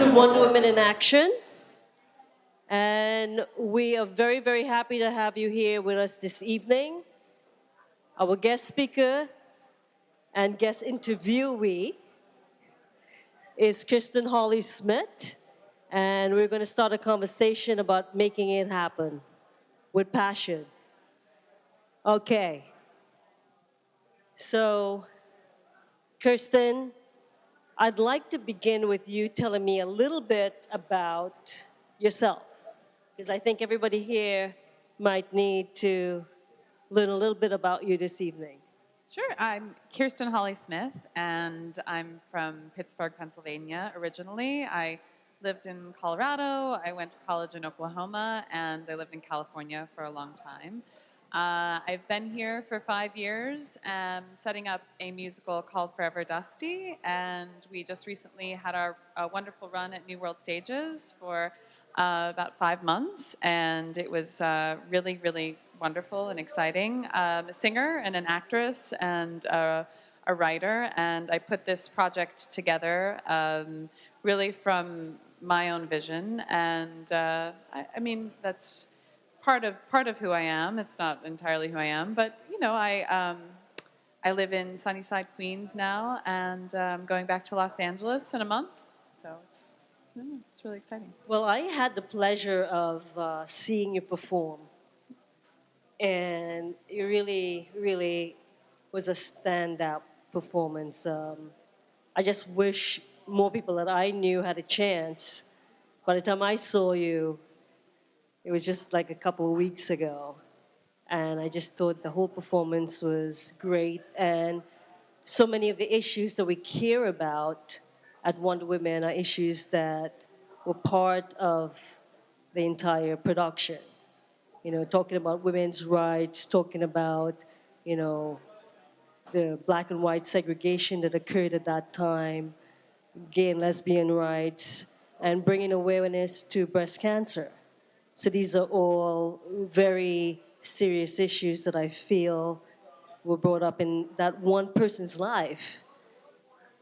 to Wonder Woman in Action. And we are very, very happy to have you here with us this evening. Our guest speaker and guest interviewee is Kirsten Holly Smith. And we're going to start a conversation about making it happen with passion. Okay. So, Kirsten, I'd like to begin with you telling me a little bit about yourself, because I think everybody here might need to learn a little bit about you this evening. Sure. I'm Kirsten Holly Smith, and I'm from Pittsburgh, Pennsylvania originally. I lived in Colorado, I went to college in Oklahoma, and I lived in California for a long time. I've been here for 5 years, setting up a musical called Forever Dusty, and we just recently had our wonderful run at New World Stages for about 5 months, and it was really, really wonderful and exciting. I'm a singer and an actress and a writer, and I put this project together really from my own vision, and I mean, that's part of who I am. It's not entirely who I am, but you know, I live in Sunnyside, Queens now, and I'm going back to Los Angeles in a month, so it's really exciting. Well, I had the pleasure of seeing you perform, and it really, really was a standout performance. I just wish more people that I knew had a chance. By the time I saw you, it was just like a couple of weeks ago, and I just thought the whole performance was great, and so many of the issues that we care about at Wonder Woman are issues that were part of the entire production. You know, talking about women's rights, talking about, you know, the black and white segregation that occurred at that time, gay and lesbian rights, and bringing awareness to breast cancer. So these are all very serious issues that I feel were brought up in that one person's life,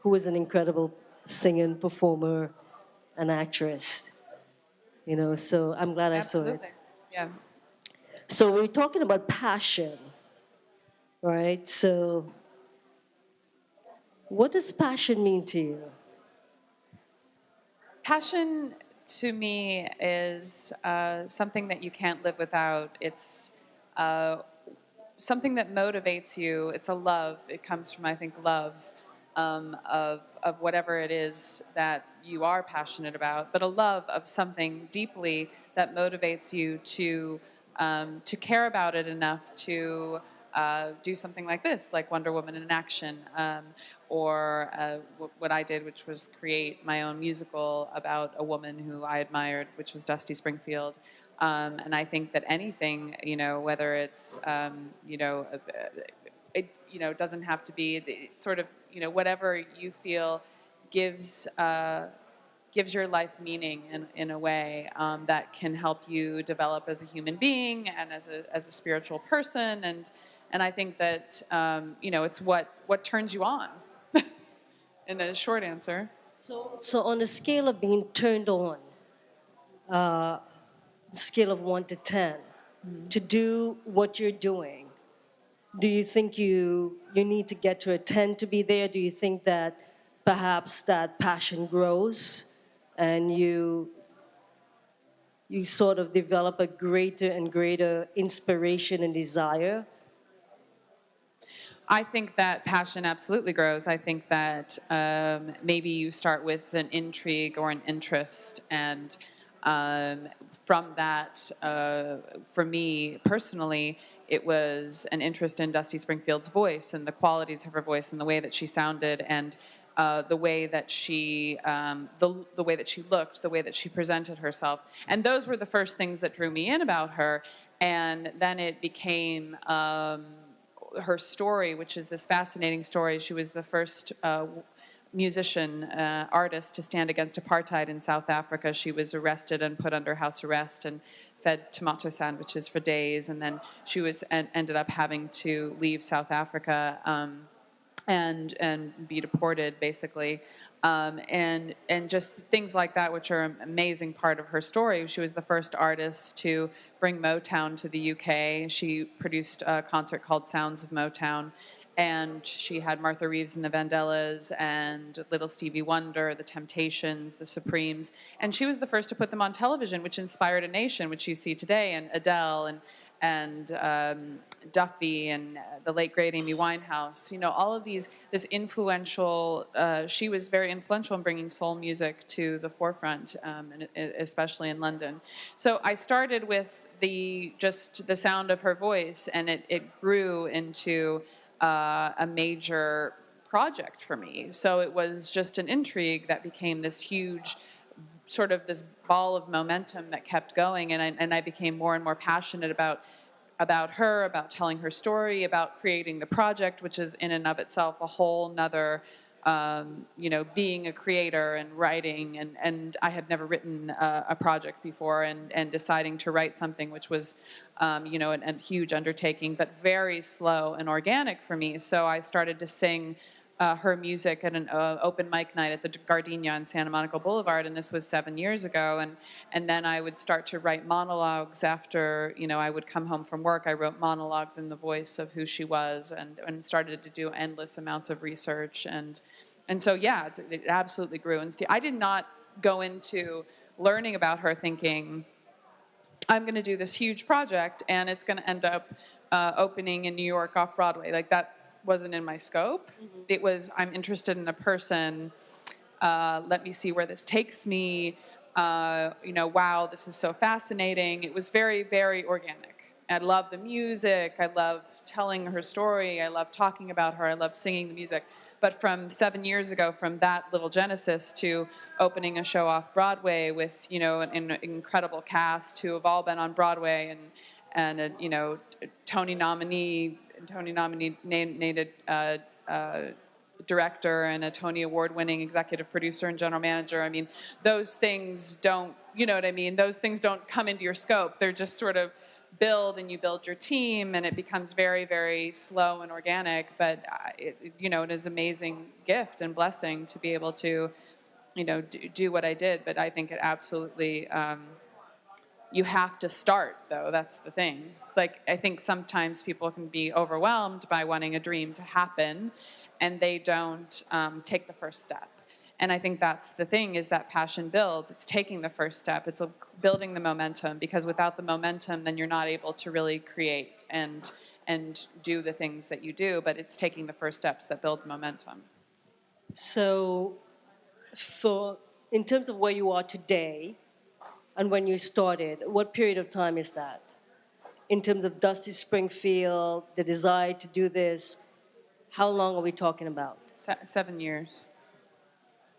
who was an incredible singer and performer and actress. You know, so I'm glad I saw it. Yeah. So we're talking about passion, right? So what does passion mean to you? Passion to me is something that you can't live without. It's something that motivates you. It's a love. It comes from, I think, love of whatever it is that you are passionate about, but a love of something deeply that motivates you to care about it enough to do something like this, like Wonder Woman in Action, or what I did, which was create my own musical about a woman who I admired, which was Dusty Springfield. And I think that anything, you know, whether it's, it doesn't have to be sort of, you know, whatever you feel gives your life meaning in a way that can help you develop as a human being and as a spiritual person. And I think that, it's what turns you on, in a short answer. So on a scale of being turned on, scale of 1 to 10, to do what you're doing, do you think you need to get to a 10 to be there? Do you think that perhaps that passion grows and you sort of develop a greater and greater inspiration and desire? I think that passion absolutely grows. I think that maybe you start with an intrigue or an interest, and from that, for me personally, it was an interest in Dusty Springfield's voice and the qualities of her voice and the way that she sounded and the way that she the way that she looked, the way that she presented herself, and those were the first things that drew me in about her. And then it became her story, which is this fascinating story. She was the first musician, artist to stand against apartheid in South Africa. She was arrested and put under house arrest and fed tomato sandwiches for days, and then she was ended up having to leave South Africa and be deported, basically. And just things like that, which are an amazing part of her story. She was the first artist to bring Motown to the UK. She produced a concert called Sounds of Motown, and she had Martha Reeves and the Vandellas and Little Stevie Wonder, the Temptations, the Supremes, and she was the first to put them on television, which inspired a nation, which you see today, and Adele and Duffy and the late great Amy Winehouse. You know, all of these, this influential, she was very influential in bringing soul music to the forefront, and especially in London. So I started with just the sound of her voice, and it grew into a major project for me. So it was just an intrigue that became this huge, sort of this ball of momentum that kept going, and I became more and more passionate about her, about telling her story, about creating the project, which is in and of itself a whole nother, being a creator and writing, and I had never written a project before, and deciding to write something which was, a huge undertaking, but very slow and organic for me. So I started to sing her music at an open mic night at the Gardenia on Santa Monica Boulevard, and this was 7 years ago. And then I would start to write monologues after, I would come home from work. I wrote monologues in the voice of who she was, and started to do endless amounts of research. And so, yeah, it absolutely grew. And I did not go into learning about her thinking, I'm going to do this huge project, and it's going to end up opening in New York off Broadway. Like, that wasn't in my scope. Mm-hmm. It was, I'm interested in a person. Let me see where this takes me. Wow, this is so fascinating. It was very, very organic. I love the music. I love telling her story. I love talking about her. I love singing the music. But from 7 years ago, from that little genesis to opening a show off Broadway with, an incredible cast who have all been on Broadway, and a, Tony nominated director and a Tony Award-winning executive producer and general manager. I mean, those things don't, those things don't come into your scope. They're just sort of build, and you build your team, and it becomes very, very slow and organic. But, it is an amazing gift and blessing to be able to, do what I did. But I think it absolutely... you have to start, though. That's the thing. Like, I think sometimes people can be overwhelmed by wanting a dream to happen, and they don't take the first step. And I think that's the thing, is that passion builds. It's taking the first step. It's building the momentum, because without the momentum, then you're not able to really create and do the things that you do. But it's taking the first steps that build momentum. So, in terms of where you are today, and when you started, what period of time is that? In terms of Dusty Springfield, the desire to do this, how long are we talking about? 7 years.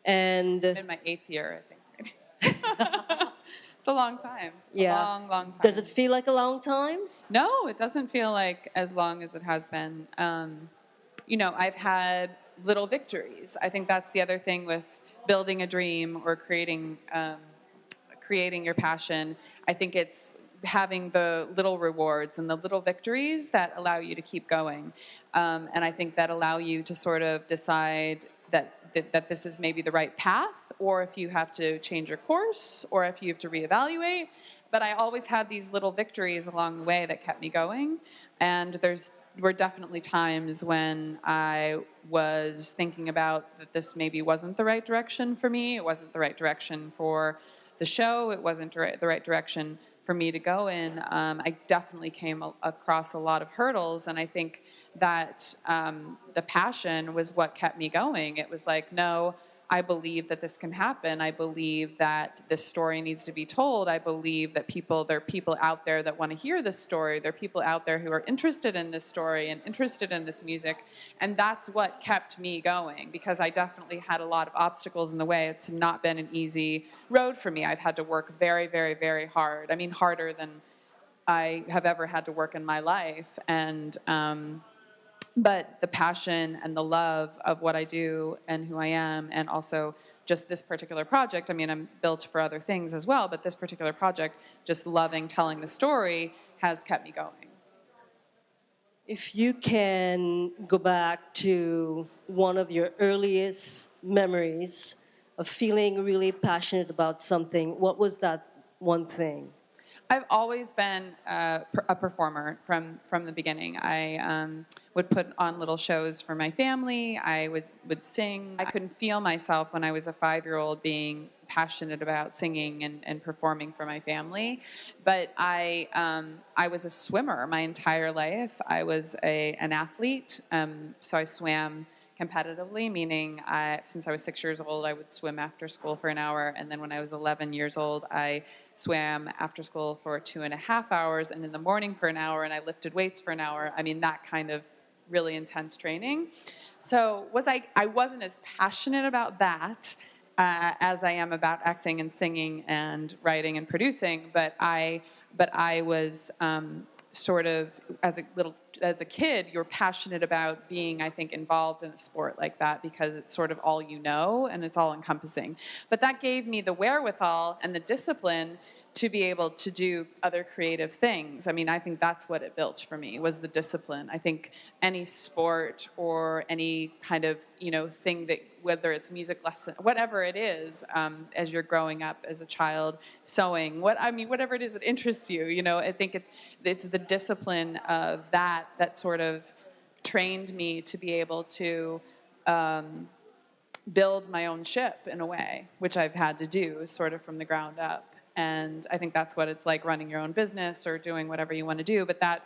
And I'm in my 8th year, I think. It's a long time. Yeah. A long, long time. Does it feel like a long time? No, it doesn't feel like as long as it has been. I've had little victories. I think that's the other thing with building a dream or creating your passion. I think it's having the little rewards and the little victories that allow you to keep going. And I think that allow you to sort of decide that this is maybe the right path, or if you have to change your course, or if you have to reevaluate. But I always had these little victories along the way that kept me going. And were definitely times when I was thinking about that this maybe wasn't the right direction for me. It wasn't the right direction for the show. It wasn't the right direction for me to go in. I definitely came across a lot of hurdles, and I think that the passion was what kept me going. It was like, no, I believe that this can happen. I believe that this story needs to be told. I believe that there are people out there that want to hear this story. There are people out there who are interested in this story and interested in this music. And that's what kept me going, because I definitely had a lot of obstacles in the way. It's not been an easy road for me. I've had to work very, very, very hard. I mean, harder than I have ever had to work in my life. But the passion and the love of what I do and who I am, and also just this particular project, I mean, I'm built for other things as well, but this particular project, just loving telling the story, has kept me going. If you can go back to one of your earliest memories of feeling really passionate about something, what was that one thing? I've always been a performer from the beginning. I would put on little shows for my family. I would sing. I couldn't feel myself when I was a 5-year-old being passionate about singing and performing for my family. But I was a swimmer my entire life. I was an athlete, so I swam competitively, meaning since I was 6 years old, I would swim after school for an hour. And then when I was 11 years old, I swam after school for 2.5 hours, and in the morning for an hour, and I lifted weights for an hour. I mean, that kind of really intense training. So I wasn't as passionate about that as I am about acting and singing and writing and producing, but I was sort of as a kid, you're passionate about being, I think, involved in a sport like that because it's sort of all you know and it's all encompassing. But that gave me the wherewithal and the discipline to be able to do other creative things. I mean, I think that's what it built for me, was the discipline. I think any sport or any kind of, thing that, whether it's music lesson, whatever it is, as you're growing up as a child, sewing, whatever it is that interests you, I think it's the discipline of that sort of trained me to be able to build my own ship in a way, which I've had to do sort of from the ground up. And I think that's what it's like running your own business or doing whatever you want to do. But that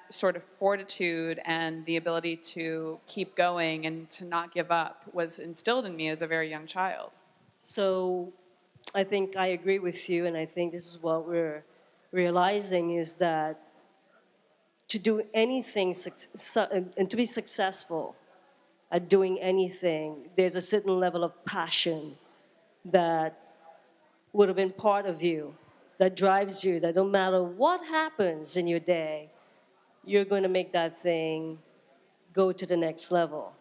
sort of fortitude and the ability to keep going and to not give up was instilled in me as a very young child. So I think I agree with you, and I think this is what we're realizing is that to do anything and to be successful at doing anything, there's a certain level of passion that would have been part of you, that drives you, that no matter what happens in your day, you're going to make that thing go to the next level.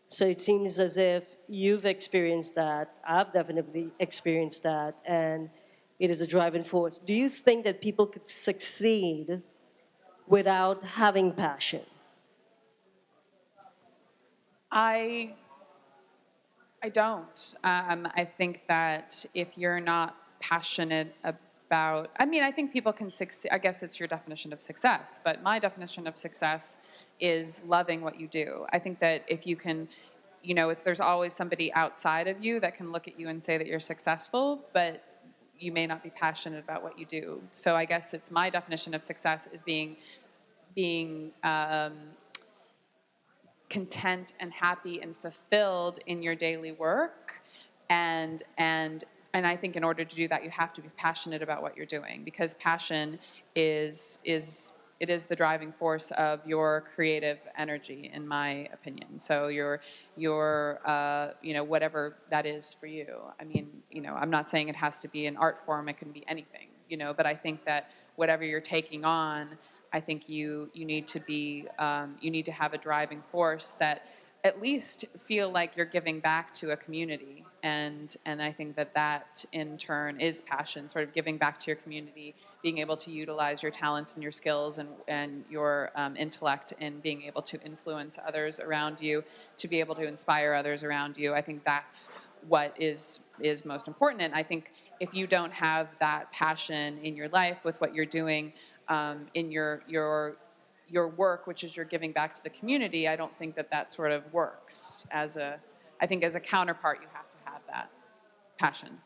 So it seems as if you've experienced that. I've definitely experienced that, and it is a driving force. Do you think that people could succeed without having passion? I don't. I think that if you're not passionate about, I think people can succeed. I guess it's your definition of success, but my definition of success is loving what you do. I think that if you can, there's always somebody outside of you that can look at you and say that you're successful, but you may not be passionate about what you do. So I guess it's my definition of success is being content and happy and fulfilled in your daily work, and I think in order to do that you have to be passionate about what you're doing, because passion is the driving force of your creative energy, in my opinion. So your whatever that is for you. I'm not saying it has to be an art form, it can be anything, but I think that whatever you're taking on, I think you need to have a driving force that at least feel like you're giving back to a community, and I think that in turn is passion, sort of giving back to your community, being able to utilize your talents and your skills and your intellect in being able to influence others around you, to be able to inspire others around you. I think that's what is most important, and I think if you don't have that passion in your life with what you're doing, in your work, which is you're giving back to the community, I don't think that sort of works. I think as a counterpart, you have to have that passion.